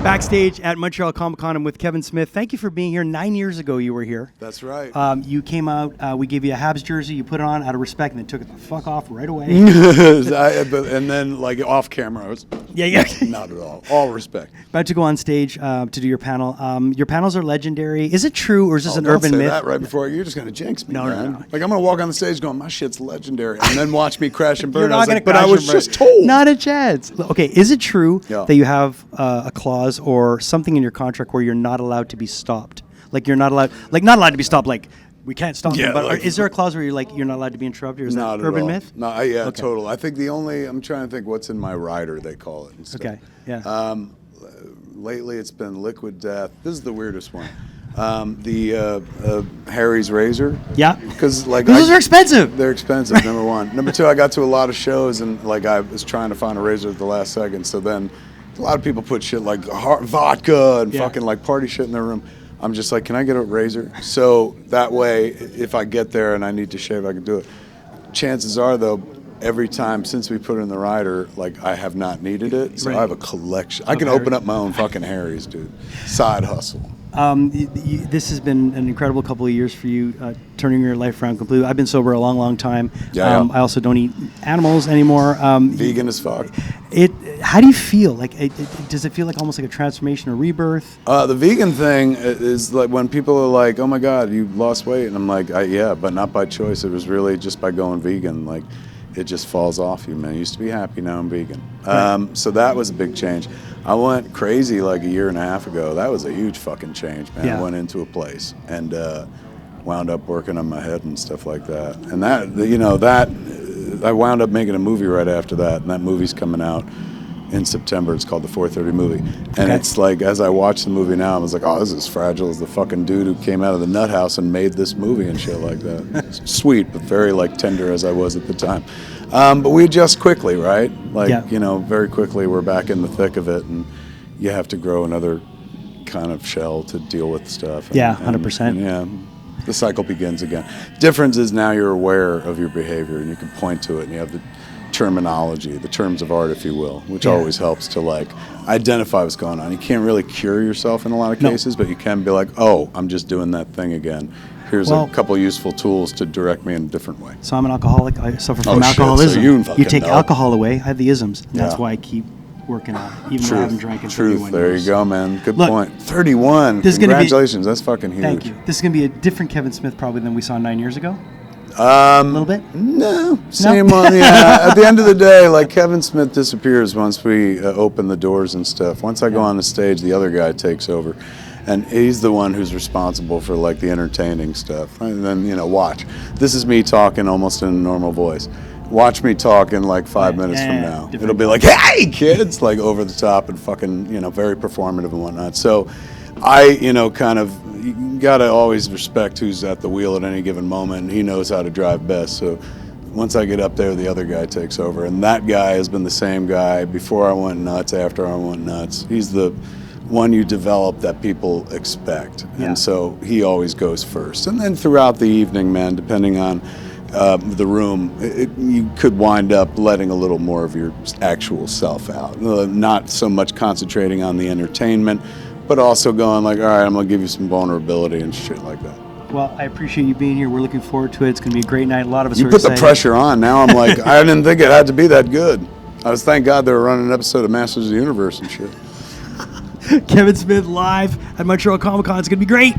Backstage at Montreal Comiccon. I'm with Kevin Smith. Thank you for being here. 9 years ago you were here. That's right. You came out, we gave you a Habs jersey, you put it on out of respect, and then took it the fuck off right away. And then, like, off camera, I was not at all respect. About to go on stage to do your panel. Your panels are legendary. Is it true, or is this an urban myth? Don't say that right before. You're just going to jinx me, No. Like, I'm going to walk on the stage going, my shit's legendary, and then watch me crash and burn. You're not going to but I was just told. Not a chance. Okay, is it true Yeah. that you have a clause or something in your contract where you're not allowed to be stopped? Like you're not allowed, to be stopped. Like we can't stop them. But like, is there a clause where you're not allowed to be interrupted? Or is that urban myth? No, okay. Total. I think I'm trying to think what's in my rider. They call it. And stuff. Okay. Yeah. Lately, it's been liquid death. This is the weirdest one. Harry's razor. Yeah. Because those are expensive. They're expensive. Number one. Number two, I got to a lot of shows and I was trying to find a razor at the last second. So then, a lot of people put shit like vodka and fucking like party shit in their room. I'm just like, can I get a razor? So that way, if I get there and I need to shave, I can do it. Chances are, though, every time since we put it in the rider, like I have not needed it. So I have a collection. I can open up my own fucking Harry's, dude. Side hustle. This has been an incredible couple of years for you, turning your life around completely. I've been sober a long, long time. I also don't eat animals anymore. Vegan as fuck. How do you feel? Like, does it feel like almost like a transformation or rebirth? The vegan thing is like when people are like, "Oh my God, you lost weight," and I'm like, "Yeah, but not by choice. It was really just by going vegan. Like, it just falls off you, man. I used to be happy, now I'm vegan." So that was a big change. I went crazy like a year and a half ago. That was a huge fucking change, man. I went into a place and wound up working on my head and stuff like that. And I wound up making a movie right after that, and that movie's coming out in September. It's called The 4:30 Movie. And it's like, as I watch the movie now, I was like, oh, this is as fragile as the fucking dude who came out of the nut house and made this movie and shit like that. Sweet, but very like tender as I was at the time. But we adjust quickly, right? Very quickly we're back in the thick of it, and you have to grow another kind of shell to deal with stuff. 100%. The cycle begins again. Difference is now you're aware of your behavior and you can point to it, and you have the terminology, the terms of art, if you will, which always helps to like identify what's going on. You can't really cure yourself in a lot of cases, but you can be like, oh, I'm just doing that thing again. Here's a couple useful tools to direct me in a different way. So I'm an alcoholic. I suffer from alcoholism. So you take alcohol away, I have the isms. And that's why I keep working on it, even though I haven't drank in 31 There years. you go, man. Good point. 31. Congratulations. That's fucking huge. Thank you. This is going to be a different Kevin Smith probably than we saw 9 years ago. A little bit? No. Same one. Yeah. At the end of the day, like, Kevin Smith disappears once we open the doors and stuff. Once I go on the stage, the other guy takes over. And he's the one who's responsible for, like, the entertaining stuff. And then, watch. This is me talking almost in a normal voice. Watch me talk in like 5 minutes from now. It'll be like, hey, kids, like over the top and fucking, very performative and whatnot. So I, kind of, you got to always respect who's at the wheel at any given moment. And he knows how to drive best. So once I get up there, the other guy takes over. And that guy has been the same guy before I went nuts, after I went nuts. He's the one you develop that people expect. And so he always goes first. And then throughout the evening, man, depending on the room, you could wind up letting a little more of your actual self out. Not so much concentrating on the entertainment, but also going like, all right, I'm going to give you some vulnerability and shit like that. Well, I appreciate you being here. We're looking forward to it. It's going to be a great night. A lot of us are excited. You put the pressure on. Now I'm like, I didn't think it had to be that good. Thank God they were running an episode of Masters of the Universe and shit. Kevin Smith live at Montreal Comic Con. It's going to be great.